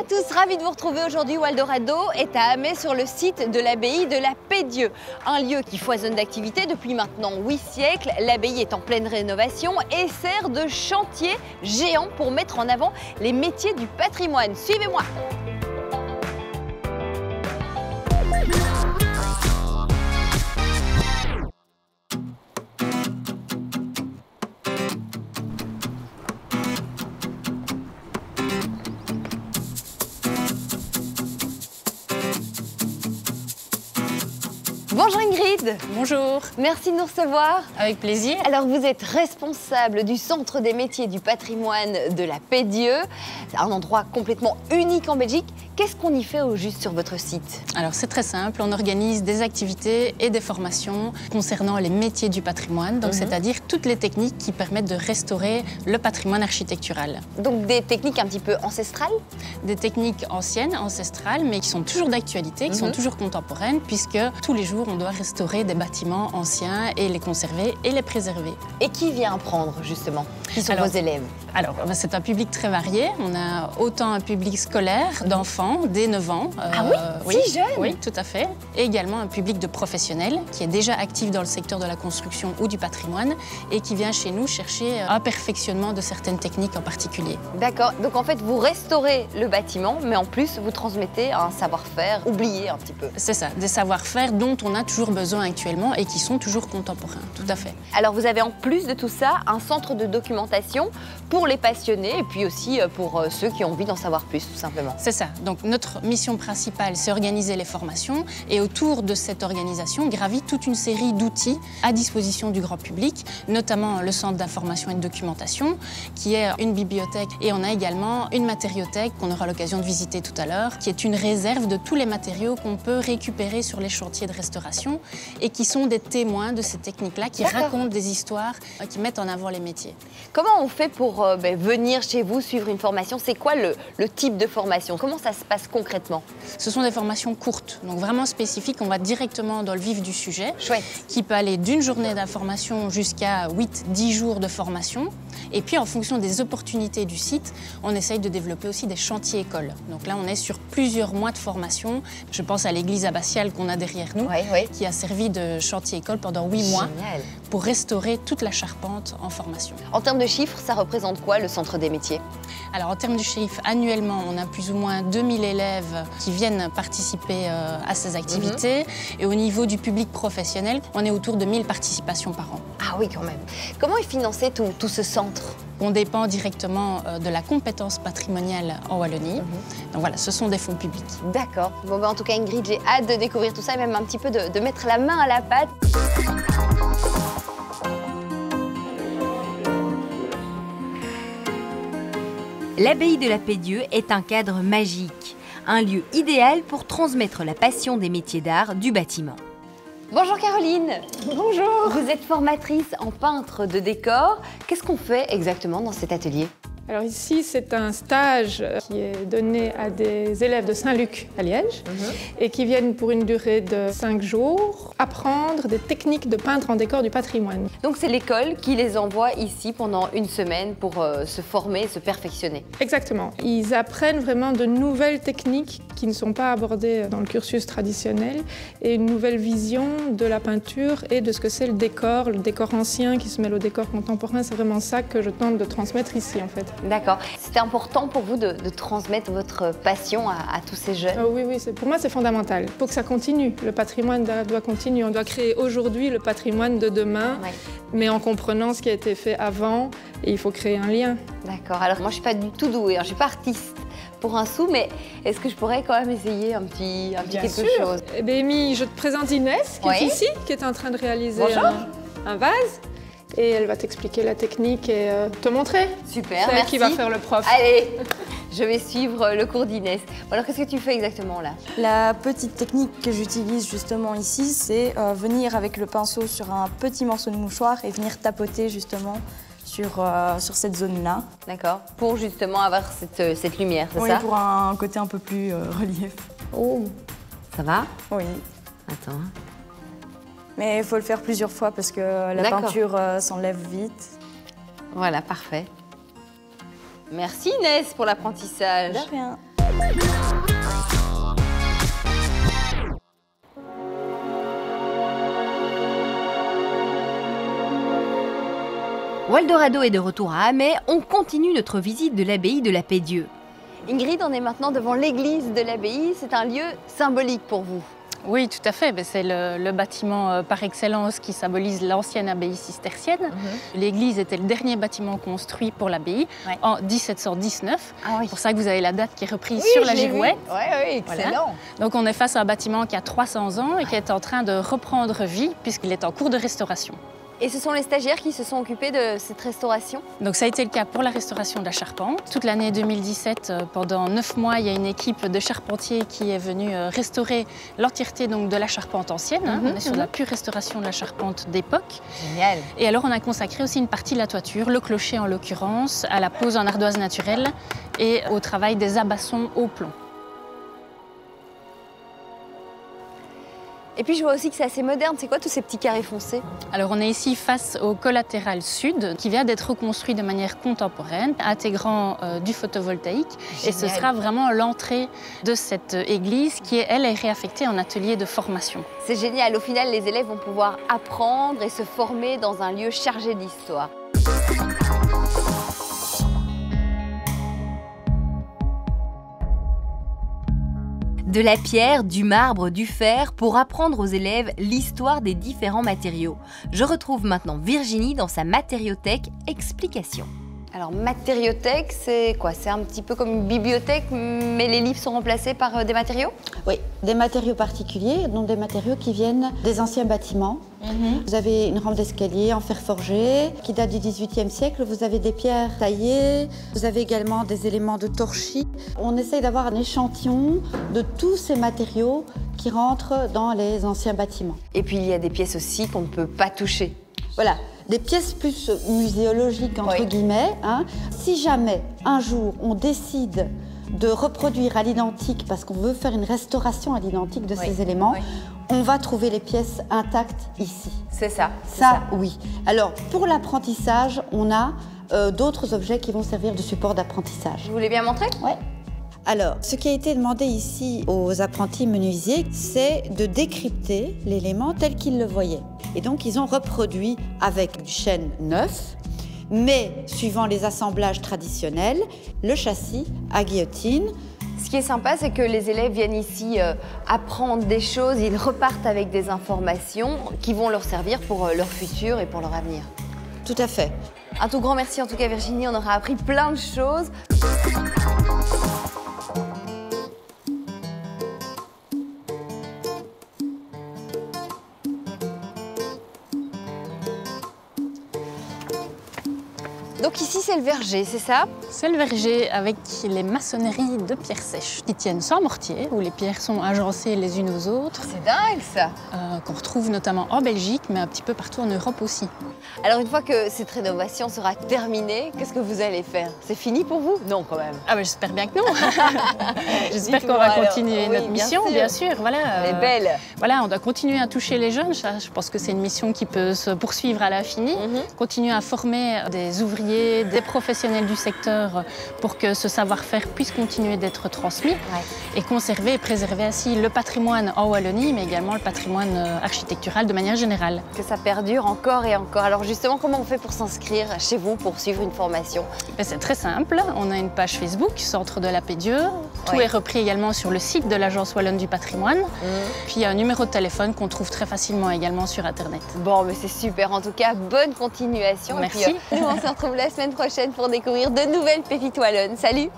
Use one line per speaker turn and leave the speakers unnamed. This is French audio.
tous, ravis de vous retrouver aujourd'hui. Waldorado est à Amay sur le site de l'abbaye de la Paix-Dieu. Un lieu qui foisonne d'activités depuis maintenant 8 siècles. L'abbaye est en pleine rénovation et sert de chantier géant pour mettre en avant les métiers du patrimoine. Suivez-moi. Bonjour Ingrid.
Bonjour.
Merci de nous recevoir.
Avec plaisir.
Alors vous êtes responsable du Centre des métiers du patrimoine de la Paix-Dieu. C'est un endroit complètement unique en Belgique. Qu'est-ce qu'on y fait au juste sur votre site?
Alors c'est très simple, on organise des activités et des formations concernant les métiers du patrimoine, donc c'est-à-dire toutes les techniques qui permettent de restaurer le patrimoine architectural.
Donc des techniques un petit peu ancestrales?
Des techniques anciennes, ancestrales, mais qui sont toujours d'actualité, qui sont toujours contemporaines, puisque tous les jours on doit restaurer des bâtiments anciens et les conserver et les préserver.
Et qui vient apprendre justement? Qui sont vos élèves?
Alors c'est un public très varié, on a autant un public scolaire d'enfants dès 9 ans.
Ah oui, si jeune?
Oui, tout à fait. Et également un public de professionnels qui est déjà actif dans le secteur de la construction ou du patrimoine et qui vient chez nous chercher un perfectionnement de certaines techniques en particulier.
D'accord, donc en fait vous restaurez le bâtiment, mais en plus vous transmettez un savoir-faire oublié un petit peu.
C'est ça, des savoir-faire dont on a toujours besoin actuellement et qui sont toujours contemporains, tout à fait.
Alors vous avez en plus de tout ça un centre de documentation pour les passionnés et puis aussi pour ceux qui ont envie d'en savoir plus tout simplement.
C'est ça, donc notre mission principale c'est organiser les formations et autour de cette organisation gravite toute une série d'outils à disposition du grand public, notamment le centre d'information et de documentation qui est une bibliothèque et on a également une matériothèque qu'on aura l'occasion de visiter tout à l'heure qui est une réserve de tous les matériaux qu'on peut récupérer sur les chantiers de restauration et qui sont des témoins de ces techniques-là qui racontent des histoires, qui mettent en avant les métiers.
Comment on fait pour venir chez vous suivre une formation? C'est quoi le type de formation? Comment ça se passe concrètement?
Ce sont des formations courtes, donc vraiment spécifiques. On va directement dans le vif du sujet.
Chouette.
Qui peut aller d'une journée d'information jusqu'à 8-10 jours de formation. Et puis en fonction des opportunités du site, on essaye de développer aussi des chantiers écoles. Donc là, on est sur plusieurs mois de formation. Je pense à l'église abbatiale qu'on a derrière nous, qui a servi de chantier école pendant 8 mois pour restaurer toute la charpente en formation.
En termes de chiffres, ça représente quoi le centre des métiers?
Alors en termes de chiffres, annuellement, on a plus ou moins 2000 élèves qui viennent participer à ces activités. Et au niveau du public professionnel, on est autour de 1000 participations par an.
Ah oui, quand même. Comment est financé tout ce centre?
On dépend directement de la compétence patrimoniale en Wallonie. Donc voilà, ce sont des fonds publics.
D'accord. Bon, en tout cas, Ingrid, j'ai hâte de découvrir tout ça et même un petit peu de mettre la main à la pâte.
L'abbaye de la Paix-Dieu est un cadre magique, un lieu idéal pour transmettre la passion des métiers d'art du bâtiment.
Bonjour Caroline.
Bonjour.
Vous êtes formatrice en peintre de décor. Qu'est-ce qu'on fait exactement dans cet atelier?
Alors ici, c'est un stage qui est donné à des élèves de Saint-Luc à Liège et qui viennent pour une durée de 5 jours apprendre des techniques de peintre en décor du patrimoine.
Donc c'est l'école qui les envoie ici pendant une semaine pour se former, se perfectionner.
Exactement. Ils apprennent vraiment de nouvelles techniques qui ne sont pas abordées dans le cursus traditionnel et une nouvelle vision de la peinture et de ce que c'est le décor ancien qui se mêle au décor contemporain. C'est vraiment ça que je tente de transmettre ici en fait.
D'accord. C'était important pour vous de transmettre votre passion à tous ces jeunes?
Oui, pour moi c'est fondamental. Pour que ça continue, le patrimoine doit continuer. On doit créer aujourd'hui le patrimoine de demain, mais en comprenant ce qui a été fait avant et il faut créer un lien.
D'accord. Alors moi je suis pas du tout douée, je suis pas artiste pour un sou, mais est-ce que je pourrais quand même essayer un petit quelque chose?
Eh bien, Amy, je te présente Inès qui est ici, qui est en train de réaliser un vase. Et elle va t'expliquer la technique et te montrer.
Super,
c'est
merci.
Elle qui va faire le prof.
Allez, je vais suivre le cours d'Inès. Bon, alors qu'est-ce que tu fais exactement là?
La petite technique que j'utilise justement ici, c'est venir avec le pinceau sur un petit morceau de mouchoir et venir tapoter justement sur cette zone-là.
D'accord, pour justement avoir cette lumière, c'est ça?
Oui, pour un côté un peu plus relief.
Oh, ça va?
Oui.
Attends.
Mais il faut le faire plusieurs fois parce que la peinture s'enlève vite.
Voilà, parfait. Merci Inès pour l'apprentissage.
De rien.
Waldorado est de retour à Amay, on continue notre visite de l'abbaye de la Paix-Dieu.
Ingrid, on est maintenant devant l'église de l'abbaye, c'est un lieu symbolique pour vous.
Oui, tout à fait. C'est le bâtiment par excellence qui symbolise l'ancienne abbaye cistercienne. L'église était le dernier bâtiment construit pour l'abbaye en 1719. C'est pour ça que vous avez la date qui est reprise sur la girouette.
Oui, excellent. Voilà.
Donc on est face à un bâtiment qui a 300 ans et qui est en train de reprendre vie puisqu'il est en cours de restauration.
Et ce sont les stagiaires qui se sont occupés de cette restauration?
Donc ça a été le cas pour la restauration de la charpente. Toute l'année 2017, pendant 9 mois, il y a une équipe de charpentiers qui est venue restaurer l'entièreté de la charpente ancienne. On est sur la pure restauration de la charpente d'époque.
Génial.
Et alors on a consacré aussi une partie de la toiture, le clocher en l'occurrence, à la pose en ardoise naturelle et au travail des abassons au plomb.
Et puis je vois aussi que c'est assez moderne. C'est quoi tous ces petits carrés foncés?
Alors on est ici face au collatéral sud qui vient d'être reconstruit de manière contemporaine, intégrant du photovoltaïque. Génial. Et ce sera vraiment l'entrée de cette église qui, elle, est réaffectée en atelier de formation.
C'est génial. Au final, les élèves vont pouvoir apprendre et se former dans un lieu chargé d'histoire.
De la pierre, du marbre, du fer, pour apprendre aux élèves l'histoire des différents matériaux. Je retrouve maintenant Virginie dans sa matériothèque Explication.
Alors, matériothèque, c'est quoi? C'est un petit peu comme une bibliothèque, mais les livres sont remplacés par des matériaux?
Oui, des matériaux particuliers, donc des matériaux qui viennent des anciens bâtiments. Vous avez une rampe d'escalier en fer forgé qui date du XVIIIe siècle. Vous avez des pierres taillées. Vous avez également des éléments de torchis. On essaye d'avoir un échantillon de tous ces matériaux qui rentrent dans les anciens bâtiments.
Et puis, il y a des pièces aussi qu'on ne peut pas toucher.
Voilà, des pièces plus muséologiques, entre guillemets. Si jamais, un jour, on décide de reproduire à l'identique, parce qu'on veut faire une restauration à l'identique de ces éléments, on va trouver les pièces intactes ici.
C'est ça.
Ça, oui. Alors, pour l'apprentissage, on a d'autres objets qui vont servir de support d'apprentissage.
Vous voulez bien montrer?
Oui. Alors, ce qui a été demandé ici aux apprentis menuisiers, c'est de décrypter l'élément tel qu'ils le voyaient. Et donc, ils ont reproduit avec du chêne neuf, mais suivant les assemblages traditionnels, le châssis à guillotine.
Ce qui est sympa, c'est que les élèves viennent ici apprendre des choses, ils repartent avec des informations qui vont leur servir pour leur futur et pour leur avenir.
Tout à fait.
Un tout grand merci en tout cas Virginie, on aura appris plein de choses. Donc ici c'est le verger, c'est ça?
C'est le verger avec les maçonneries de pierres sèches qui tiennent sans mortier, où les pierres sont agencées les unes aux autres.
C'est dingue ça!
Qu'on retrouve notamment en Belgique, mais un petit peu partout en Europe aussi.
Alors une fois que cette rénovation sera terminée, qu'est-ce que vous allez faire? C'est fini pour vous? Non quand même.
Ah ben j'espère bien que non. J'espère qu'on va continuer notre mission, bien sûr. Voilà,
elle est belle.
Voilà, on doit continuer à toucher les jeunes. Je pense que c'est une mission qui peut se poursuivre à l'infini. Continuer à former des ouvriers, des professionnels du secteur pour que ce savoir-faire puisse continuer d'être transmis et conserver et préserver ainsi le patrimoine en Wallonie, mais également le patrimoine architectural de manière générale.
Que ça perdure encore et encore. Alors justement, comment on fait pour s'inscrire chez vous pour suivre une formation?
C'est très simple. On a une page Facebook, Centre de la Paix-Dieu. Tout est repris également sur le site de l'Agence Wallonne du patrimoine. Puis il y a un numéro de téléphone qu'on trouve très facilement également sur Internet.
Bon, mais c'est super. En tout cas, bonne continuation.
Merci.
Et puis, nous, on se retrouve la semaine prochaine pour découvrir de nouvelles pépites wallonnes. Salut!